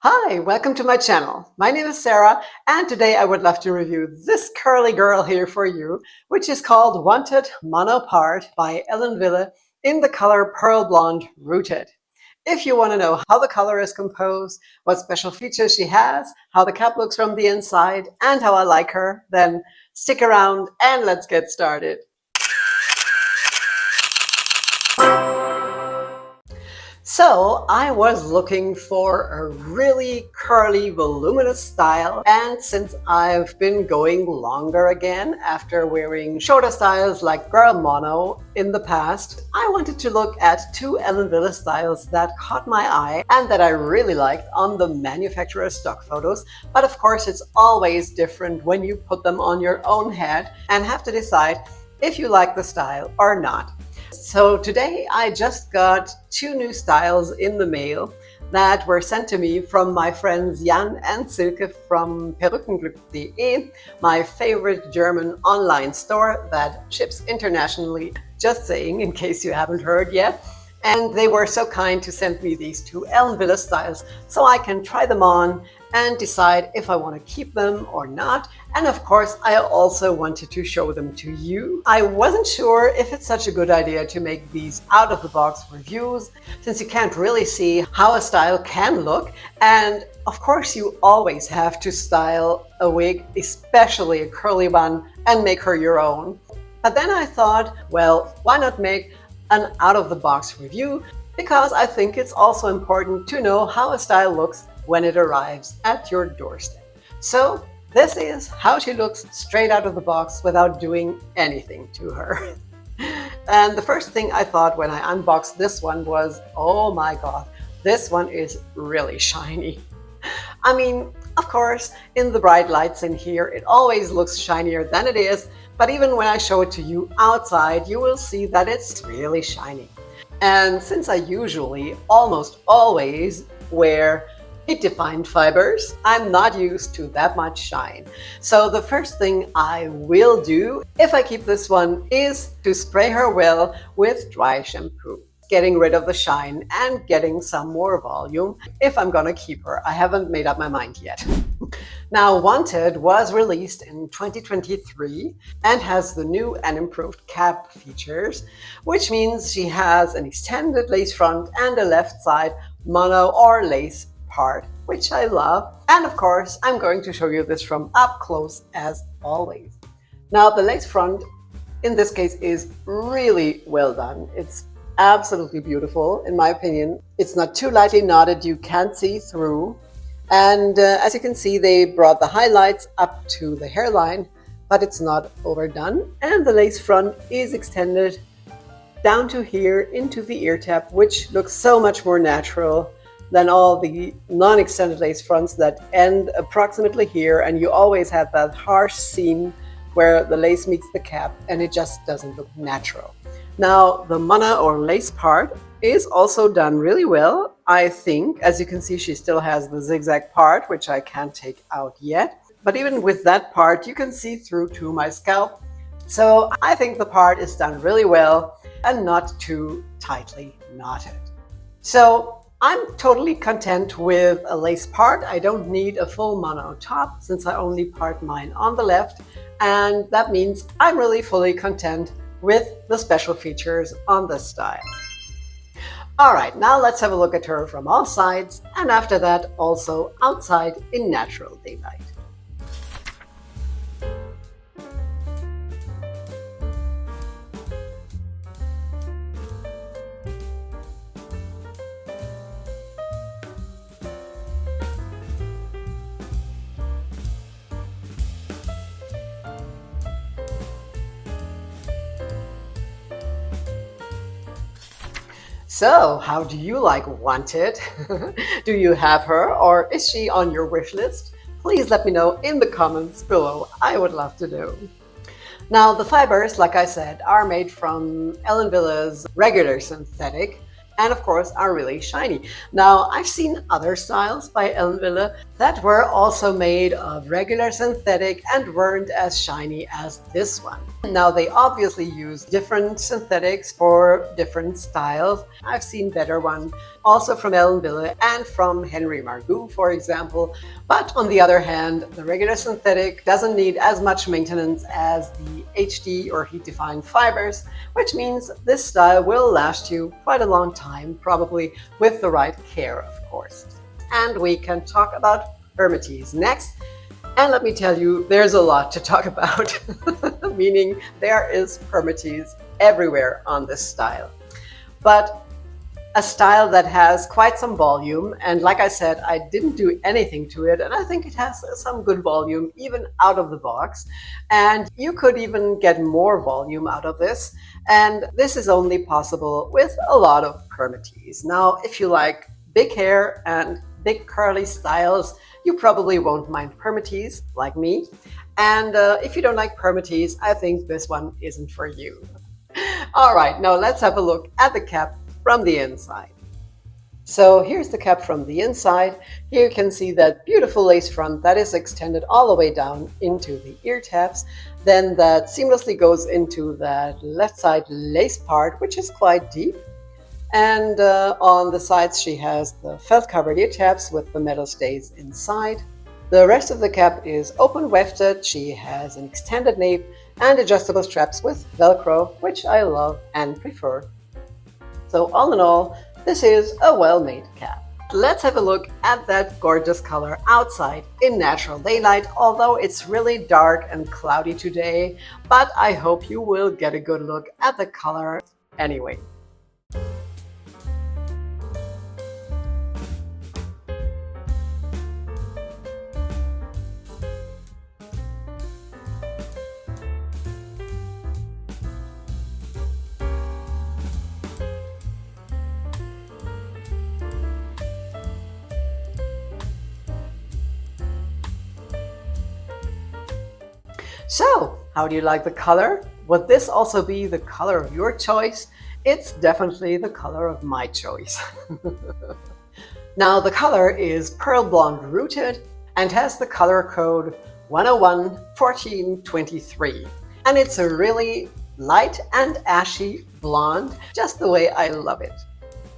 Hi, welcome to my channel. My name is Sarah, and today I would love to review this curly girl here for you, which is called Wanted Mono Part by Wille in the color Pearl Blonde Rooted. If you want to know how the color is composed, what special features she has, how the cap looks from the inside, and how I like her, then stick around and let's get started. So I was looking for a really curly, voluminous style, and since I've been going longer again after wearing shorter styles like girl mono in the past, I wanted to look at two Wille styles that caught my eye and that I really liked on the manufacturer's stock photos. But of course, it's always different when you put them on your own head and have to decide if you like the style or not. So today I just got two new styles in the mail that were sent to me from my friends Jan and Silke from Perückenglück.de, my favorite German online store that ships internationally, just saying in case you haven't heard yet. And they were so kind to send me these two Wille styles so I can try them on and decide if I want to keep them or not. And of course, I also wanted to show them to you. I wasn't sure if it's such a good idea to make these out-of-the-box reviews, since you can't really see how a style can look. And of course, you always have to style a wig, especially a curly one, and make her your own. But then I thought, well, why not make an out-of-the-box review? Because I think it's also important to know how a style looks when it arrives at your doorstep. So this is how she looks straight out of the box without doing anything to her. And the first thing I thought when I unboxed this one was, oh my god, this one is really shiny. I mean, of course, in the bright lights in here, it always looks shinier than it is, but even when I show it to you outside, you will see that it's really shiny. And since I usually, almost always, wear heat-defined fibers, I'm not used to that much shine. So the first thing I will do, if I keep this one, is to spray her well with dry shampoo, getting rid of the shine and getting some more volume if I'm gonna keep her. I haven't made up my mind yet. Now, Wanted was released in 2023 and has the new and improved cap features, which means she has an extended lace front and a left side mono or lace part, which I love. And of course, I'm going to show you this from up close as always. Now, the lace front in this case is really well done. It's absolutely beautiful, in my opinion. It's not too lightly knotted, you can't see through. And as you can see, they brought the highlights up to the hairline, but it's not overdone. And the lace front is extended down to here into the ear tap, which looks so much more natural than all the non-extended lace fronts that end approximately here, and you always have that harsh seam where the lace meets the cap and it just doesn't look natural. Now, the mono or lace part is also done really well, I think. As you can see, she still has the zigzag part, which I can't take out yet. But even with that part, you can see through to my scalp. So I think the part is done really well and not too tightly knotted. So I'm totally content with a lace part. I don't need a full mono top since I only part mine on the left. And that means I'm really fully content with the special features on this style. All right, now let's have a look at her from all sides, and after that also outside in natural daylight. So, how do you like Wanted? Do you have her, or is she on your wish list? Please let me know in the comments below. I would love to know. Now, the fibers, like I said, are made from Wille's regular synthetic, and of course are really shiny. Now, I've seen other styles by Wille that were also made of regular synthetic and weren't as shiny as this one. Now, they obviously use different synthetics for different styles. I've seen better ones also from Wille and from Henry Margaux, for example. But on the other hand, the regular synthetic doesn't need as much maintenance as the HD or heat-defined fibers, which means this style will last you quite a long time, probably with the right care, of course. And we can talk about permatease next. And let me tell you, there's a lot to talk about, meaning there is permatease everywhere on this style. But a style that has quite some volume, and like I said, I didn't do anything to it, and I think it has some good volume even out of the box, and you could even get more volume out of this, and this is only possible with a lot of permatease. Now, if you like big hair and big curly styles, you probably won't mind permatease like me, and if you don't like permatease, I think this one isn't for you. All right, now let's have a look at the cap from the inside. So here's the cap from the inside. Here you can see that beautiful lace front that is extended all the way down into the ear tabs. Then that seamlessly goes into that left side lace part, which is quite deep. And on the sides she has the felt covered ear tabs with the metal stays inside. The rest of the cap is open wefted. She has an extended nape and adjustable straps with Velcro, which I love and prefer. So all in all, this is a well-made cap. Let's have a look at that gorgeous color outside in natural daylight, although it's really dark and cloudy today, but I hope you will get a good look at the color anyway. So, how do you like the color? Would this also be the color of your choice? It's definitely the color of my choice. Now, the color is pearl blonde rooted and has the color code 101-1423. And it's a really light and ashy blonde, just the way I love it.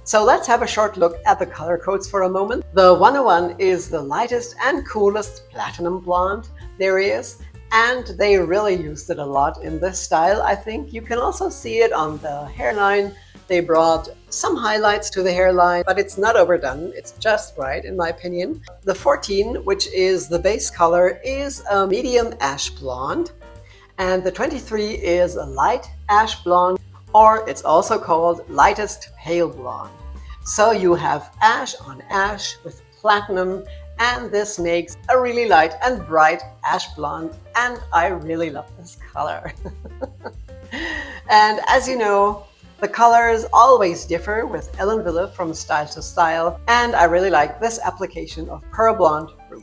So let's have a short look at the color codes for a moment. The 101 is the lightest and coolest platinum blonde there is, and they really used it a lot in this style. I think you can also see it on the hairline. They brought some highlights to the hairline, but it's not overdone. It's just right, in my opinion. The 14, which is the base color, is a medium ash blonde, and the 23 is a light ash blonde, or it's also called lightest pale blonde. So you have ash on ash with platinum, and this makes a really light and bright ash blonde, and I really love this color. And as you know, the colors always differ with Wille from style to style, and I really like this application of pearl blonde root.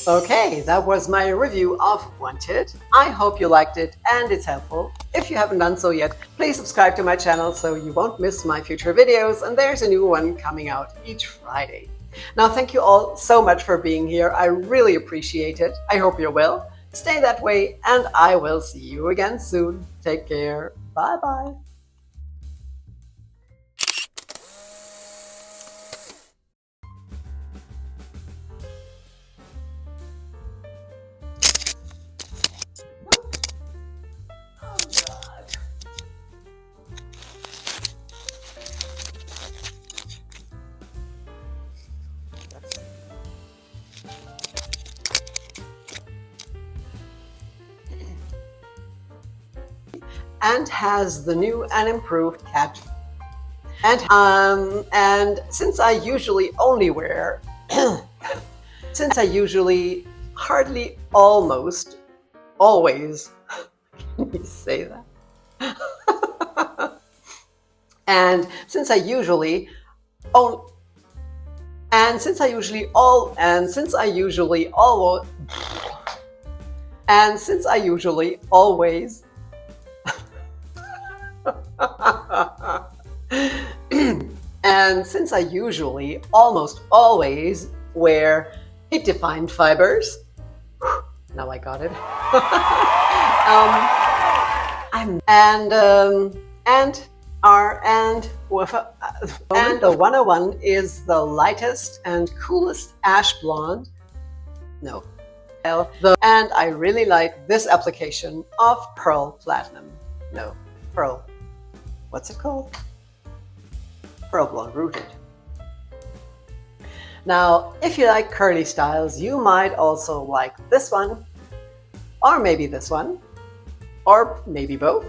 Okay, that was my review of Wanted. I hope you liked it and it's helpful. If you haven't done so yet, please subscribe to my channel so you won't miss my future videos, and there's a new one coming out each Friday. Now, thank you all so much for being here. I really appreciate it. I hope you're well. Stay that way, and I will see you again soon. Take care. Bye-bye. And has the new and improved cat. And since I usually only wear, since I usually hardly almost always, can you say that? And since I usually always And since I usually almost always wear heat-defined fibers, now I got it. And the 101 is the lightest and coolest ash blonde. No. And I really like this application of Pearl Platinum. No, Pearl. What's it called? Pearl Blonde Rooted. Now, if you like curly styles, you might also like this one, or maybe this one, or maybe both.